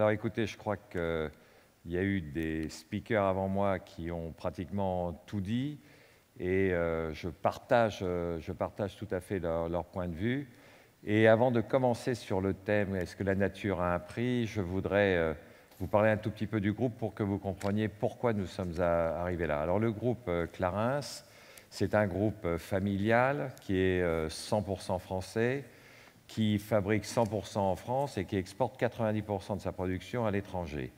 Alors écoutez, je crois qu'il y a eu des speakers avant moi qui ont pratiquement tout dit et je partage tout à fait leur point de vue. Et avant de commencer sur le thème « Est-ce que la nature a un prix ?», je voudrais vous parler un tout petit peu du groupe pour que vous compreniez pourquoi nous sommes arrivés là. Alors le groupe Clarins, c'est un groupe familial qui est 100% français, qui fabrique 100% en France et qui exporte 90% de sa production à l'étranger.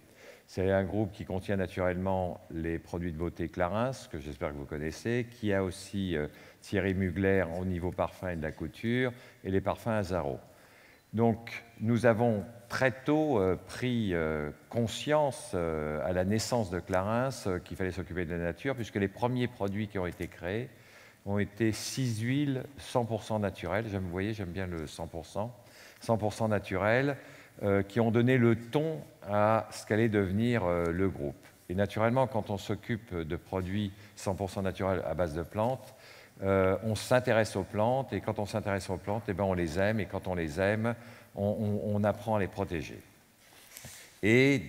C'est un groupe qui contient naturellement les produits de beauté Clarins, que j'espère que vous connaissez, qui a aussi Thierry Mugler au niveau parfum et de la couture, et les parfums Azzaro. Donc nous avons très tôt pris conscience à la naissance de Clarins qu'il fallait s'occuper de la nature, puisque les premiers produits qui ont été créés ont été 6 huiles 100% naturelles. Vous voyez, j'aime bien le 100%, 100% naturel, qui ont donné le ton à ce qu'allait devenir le groupe. Et naturellement, quand on s'occupe de produits 100% naturels à base de plantes, on s'intéresse aux plantes, et quand on s'intéresse aux plantes, eh ben, on les aime, et quand on les aime, on apprend à les protéger. Et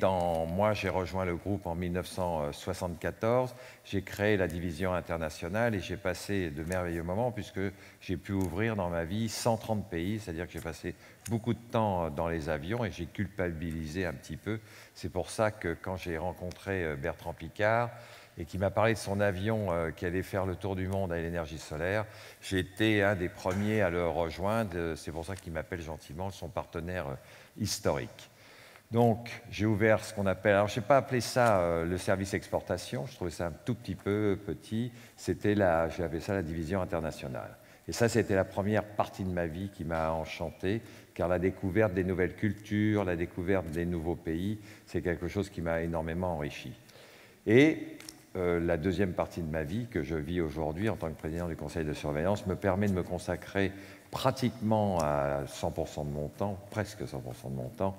moi, j'ai rejoint le groupe en 1974, j'ai créé la division internationale et j'ai passé de merveilleux moments puisque j'ai pu ouvrir dans ma vie 130 pays, c'est-à-dire que j'ai passé beaucoup de temps dans les avions et j'ai culpabilisé un petit peu. C'est pour ça que quand j'ai rencontré Bertrand Piccard et qui m'a parlé de son avion qui allait faire le tour du monde à l'énergie solaire, j'ai été un des premiers à le rejoindre. C'est pour ça qu'il m'appelle gentiment son partenaire historique. Donc, j'ai ouvert ce qu'on appelle, alors je n'ai pas appelé ça le service exportation, je trouvais ça un tout petit peu petit, j'ai appelé ça la division internationale. Et ça, c'était la première partie de ma vie qui m'a enchanté, car la découverte des nouvelles cultures, la découverte des nouveaux pays, c'est quelque chose qui m'a énormément enrichi. Et la deuxième partie de ma vie, que je vis aujourd'hui en tant que président du conseil de surveillance, me permet de me consacrer pratiquement à 100% de mon temps, presque 100% de mon temps,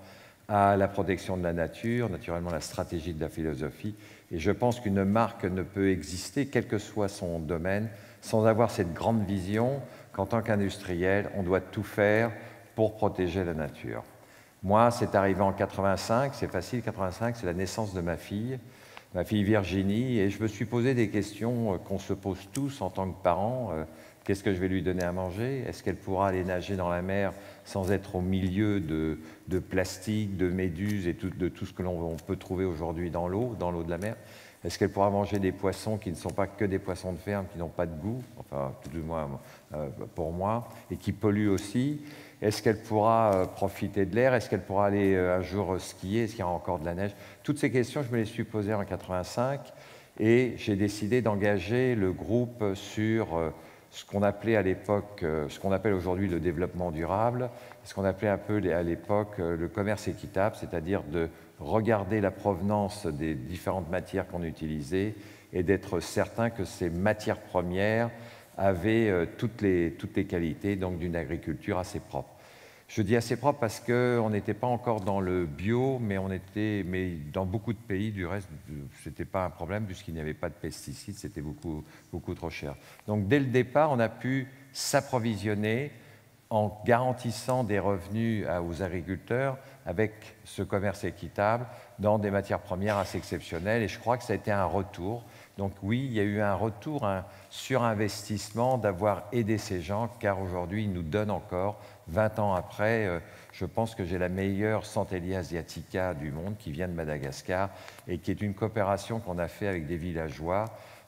à la protection de la nature, naturellement la stratégie de la philosophie. Et je pense qu'une marque ne peut exister, quel que soit son domaine, sans avoir cette grande vision qu'en tant qu'industriel, on doit tout faire pour protéger la nature. Moi, c'est arrivé en 85, c'est facile, 85, c'est la naissance de ma fille Virginie, et je me suis posé des questions qu'on se pose tous en tant que parents. Qu'est-ce que je vais lui donner à manger? Est-ce qu'elle pourra aller nager dans la mer sans être au milieu de plastique, de méduses et de tout ce que l'on peut trouver aujourd'hui dans l'eau de la mer? Est-ce qu'elle pourra manger des poissons qui ne sont pas que des poissons de ferme, qui n'ont pas de goût, enfin tout du moins pour moi, et qui polluent aussi? Est-ce qu'elle pourra profiter de l'air? Est-ce qu'elle pourra aller un jour skier? Est-ce qu'il y aura encore de la neige? Toutes ces questions, je me les suis posées en 85 et j'ai décidé d'engager le groupe sur ce qu'on appelait à l'époque, ce qu'on appelle aujourd'hui le développement durable, ce qu'on appelait un peu à l'époque le commerce équitable, c'est-à-dire de regarder la provenance des différentes matières qu'on utilisait et d'être certain que ces matières premières avaient toutes les qualités donc d'une agriculture assez propre. Je dis assez propre parce qu'on n'était pas encore dans le bio, mais dans beaucoup de pays, du reste, ce n'était pas un problème puisqu'il n'y avait pas de pesticides, c'était beaucoup trop cher. Donc dès le départ, on a pu s'approvisionner en garantissant des revenus aux agriculteurs avec ce commerce équitable dans des matières premières assez exceptionnelles. Et je crois que ça a été un retour. Donc oui, il y a eu un retour, un surinvestissement d'avoir aidé ces gens, car aujourd'hui, ils nous donnent encore, 20 ans après, je pense que j'ai la meilleure Centellia asiatica du monde qui vient de Madagascar et qui est une coopération qu'on a fait avec des villageois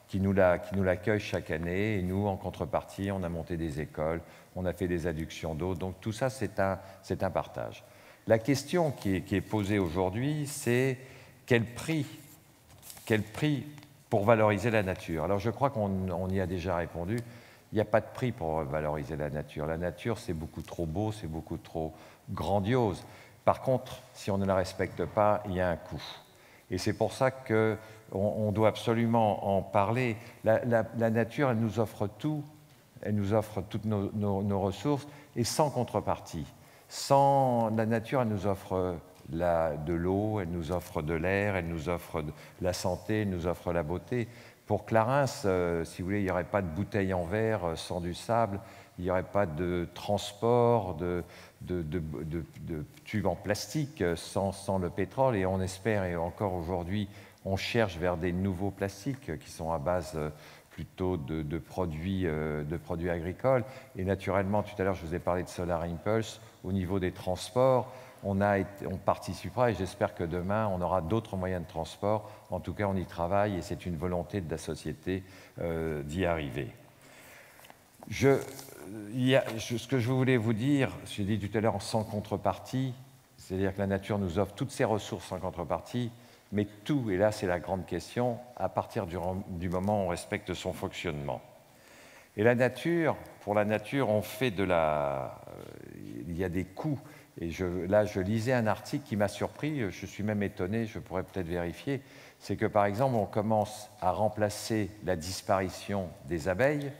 qui nous l'accueillent chaque année. Et nous, en contrepartie, on a monté des écoles, on a fait des adductions d'eau. Donc tout ça, c'est un partage. La question qui est posée aujourd'hui, c'est quel prix pour valoriser la nature? Alors je crois qu'on y a déjà répondu. Il n'y a pas de prix pour valoriser la nature. La nature, c'est beaucoup trop beau, c'est beaucoup trop grandiose. Par contre, si on ne la respecte pas, il y a un coût. Et c'est pour ça qu'on doit absolument en parler. La nature, elle nous offre tout. Elle nous offre toutes nos ressources et sans contrepartie. La nature, elle nous offre de l'eau, elle nous offre de l'air, elle nous offre de la santé, elle nous offre la beauté. Pour Clarins, si vous voulez, il n'y aurait pas de bouteilles en verre sans du sable, il n'y aurait pas de transport, de tubes en plastique sans le pétrole. Et on espère, et encore aujourd'hui, on cherche vers des nouveaux plastiques qui sont à base plutôt de produits agricoles. Et naturellement, tout à l'heure, je vous ai parlé de Solar Impulse. Au niveau des transports, on participera, et j'espère que demain, on aura d'autres moyens de transport. En tout cas, on y travaille, et c'est une volonté de la société d'y arriver. Ce que je voulais vous dire, j'ai dit tout à l'heure, sans contrepartie, c'est-à-dire que la nature nous offre toutes ses ressources sans contrepartie, mais tout, et là c'est la grande question, à partir du moment où on respecte son fonctionnement. Et la nature, pour la nature, on fait il y a des coûts. Et là, je lisais un article qui m'a surpris, je suis même étonné, je pourrais peut-être vérifier, c'est que par exemple, on commence à remplacer la disparition des abeilles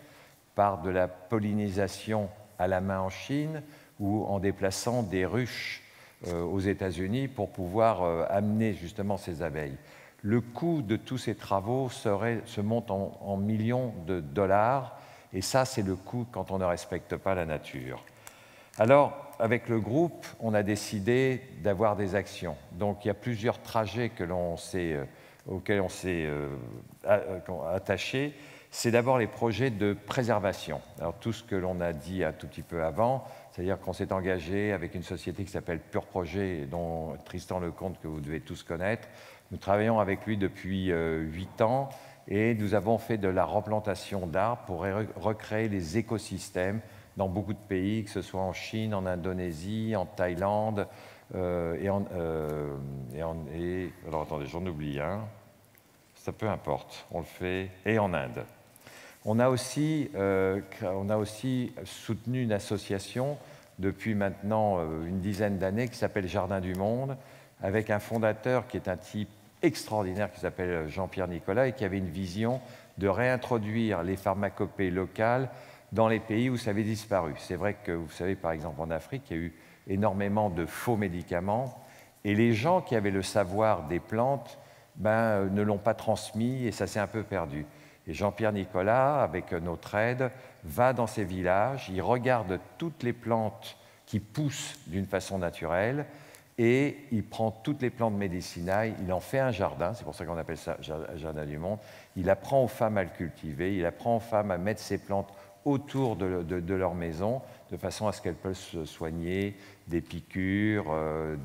par de la pollinisation à la main en Chine ou en déplaçant des ruches aux États-Unis pour pouvoir amener justement ces abeilles. Le coût de tous ces travaux se monte en millions de dollars, et ça, c'est le coût quand on ne respecte pas la nature. Alors, avec le groupe, on a décidé d'avoir des actions. Donc, il y a plusieurs trajets auxquels on s'est attaché. C'est d'abord les projets de préservation. Alors, tout ce que l'on a dit un tout petit peu avant, c'est-à-dire qu'on s'est engagé avec une société qui s'appelle Pure Projet, dont Tristan Lecomte, que vous devez tous connaître. Nous travaillons avec lui depuis 8 ans et nous avons fait de la replantation d'arbres pour recréer les écosystèmes dans beaucoup de pays, que ce soit en Chine, en Indonésie, en Thaïlande, alors attendez, j'en oublie un, ça peu importe, on le fait, et en Inde. On a aussi soutenu une association depuis maintenant une dizaine d'années qui s'appelle Jardin du Monde, avec un fondateur qui est un type extraordinaire qui s'appelle Jean-Pierre Nicolas et qui avait une vision de réintroduire les pharmacopées locales dans les pays où ça avait disparu. C'est vrai que, vous savez, par exemple, en Afrique, il y a eu énormément de faux médicaments, et les gens qui avaient le savoir des plantes ne l'ont pas transmis, et ça s'est un peu perdu. Et Jean-Pierre Nicolas, avec notre aide, va dans ces villages, il regarde toutes les plantes qui poussent d'une façon naturelle, et il prend toutes les plantes médicinales, il en fait un jardin, c'est pour ça qu'on appelle ça Jardin du Monde, il apprend aux femmes à le cultiver, il apprend aux femmes à mettre ces plantes autour de leur maison, de façon à ce qu'elles puissent se soigner des piqûres,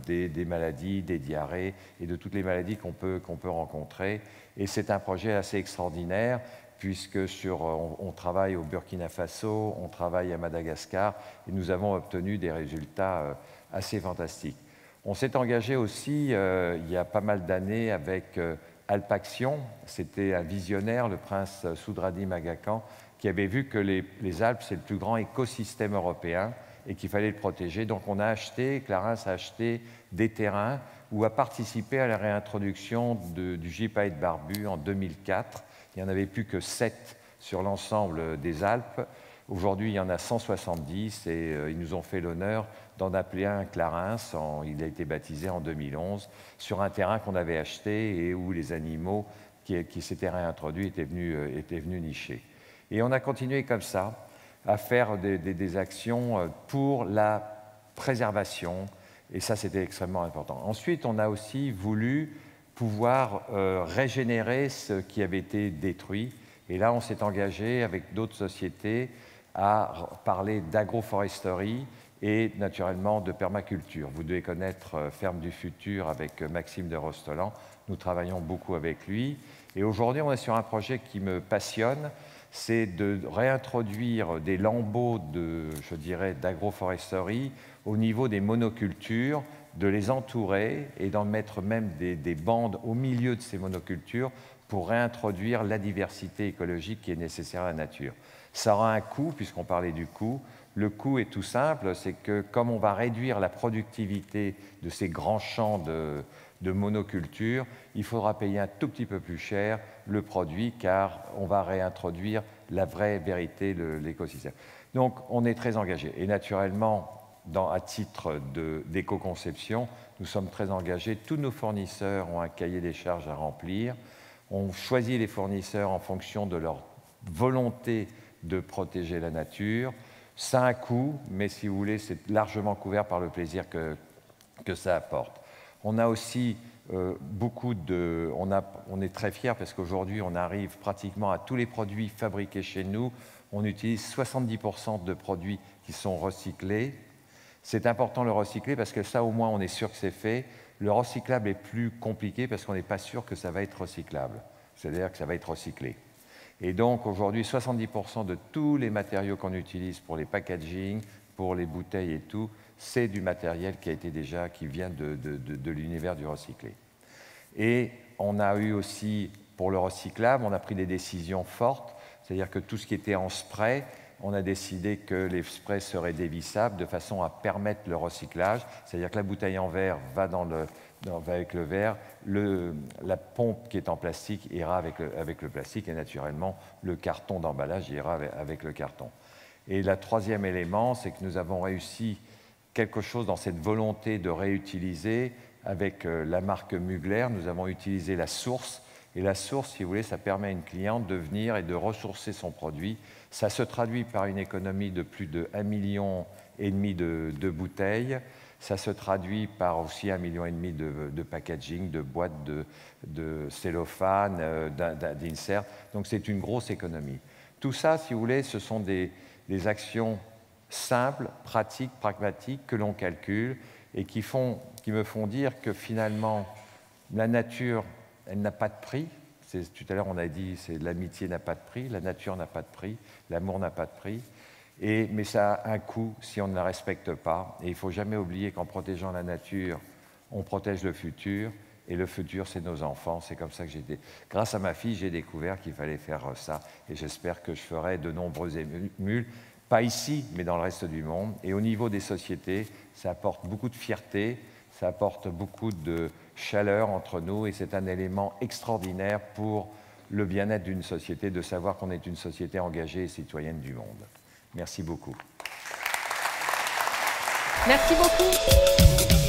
des maladies, des diarrhées et de toutes les maladies qu'on peut rencontrer. Et c'est un projet assez extraordinaire, puisque on travaille au Burkina Faso, on travaille à Madagascar, et nous avons obtenu des résultats assez fantastiques. On s'est engagé aussi, il y a pas mal d'années, avec Alpaction. C'était un visionnaire, le prince Soudradim Aga Khan, qui avait vu que les Alpes, c'est le plus grand écosystème européen et qu'il fallait le protéger. Donc Clarins a acheté des terrains ou a participé à la réintroduction du gypaète barbu en 2004. Il n'y en avait plus que 7 sur l'ensemble des Alpes. Aujourd'hui, il y en a 170 et ils nous ont fait l'honneur d'en appeler un Clarins. Il a été baptisé en 2011 sur un terrain qu'on avait acheté et où les animaux qui s'étaient réintroduits étaient venus nicher. Et on a continué comme ça à faire des actions pour la préservation, et ça c'était extrêmement important. Ensuite, on a aussi voulu pouvoir régénérer ce qui avait été détruit, et là on s'est engagé avec d'autres sociétés à parler d'agroforesterie et naturellement de permaculture. Vous devez connaître Ferme du Futur avec Maxime de Rostolan, nous travaillons beaucoup avec lui, et aujourd'hui on est sur un projet qui me passionne, c'est de réintroduire des lambeaux d'agroforesterie au niveau des monocultures, de les entourer et d'en mettre même des bandes au milieu de ces monocultures pour réintroduire la diversité écologique qui est nécessaire à la nature. Ça aura un coût, puisqu'on parlait du coût. Le coût est tout simple, c'est que comme on va réduire la productivité de ces grands champs de monoculture, il faudra payer un tout petit peu plus cher le produit, car on va réintroduire la vraie vérité de l'écosystème. Donc on est très engagé. Et naturellement, à titre d'éco-conception, nous sommes très engagés. Tous nos fournisseurs ont un cahier des charges à remplir. On choisit les fournisseurs en fonction de leur volonté de protéger la nature. Ça a un coût, mais si vous voulez, c'est largement couvert par le plaisir que ça apporte. On a aussi on est très fiers parce qu'aujourd'hui, on arrive pratiquement à tous les produits fabriqués chez nous. On utilise 70% de produits qui sont recyclés. C'est important de le recycler parce que ça, au moins, on est sûr que c'est fait. Le recyclable est plus compliqué parce qu'on n'est pas sûr que ça va être recyclable, c'est-à-dire que ça va être recyclé. Et donc, aujourd'hui, 70% de tous les matériaux qu'on utilise pour les packaging, pour les bouteilles et tout, c'est du matériel qui vient de l'univers du recyclé. Et on a eu aussi, pour le recyclable, on a pris des décisions fortes, c'est-à-dire que tout ce qui était en spray, on a décidé que les sprays seraient dévissables de façon à permettre le recyclage, c'est-à-dire que la bouteille en verre va avec le verre, la pompe qui est en plastique ira avec le plastique et naturellement le carton d'emballage ira avec le carton. Et le troisième élément, c'est que nous avons réussi quelque chose dans cette volonté de réutiliser. Avec la marque Mugler, nous avons utilisé la source. Et la source, si vous voulez, ça permet à une cliente de venir et de ressourcer son produit. Ça se traduit par une économie de plus de 1,5 million de bouteilles. Ça se traduit par aussi 1,5 million de packaging, de boîtes de cellophane, d'insert. Donc c'est une grosse économie. Tout ça, si vous voulez, ce sont des actions simples, pratiques, pragmatiques que l'on calcule et qui me font dire que finalement, la nature, elle n'a pas de prix. Tout à l'heure, on a dit que l'amitié n'a pas de prix, la nature n'a pas de prix, l'amour n'a pas de prix. Mais ça a un coût si on ne la respecte pas. Et il ne faut jamais oublier qu'en protégeant la nature, on protège le futur. Et le futur, c'est nos enfants. C'est comme ça que grâce à ma fille, j'ai découvert qu'il fallait faire ça. Et j'espère que je ferai de nombreux émules, pas ici, mais dans le reste du monde. Et au niveau des sociétés, ça apporte beaucoup de fierté, ça apporte beaucoup de chaleur entre nous. Et c'est un élément extraordinaire pour le bien-être d'une société, de savoir qu'on est une société engagée et citoyenne du monde. Merci beaucoup. Merci beaucoup.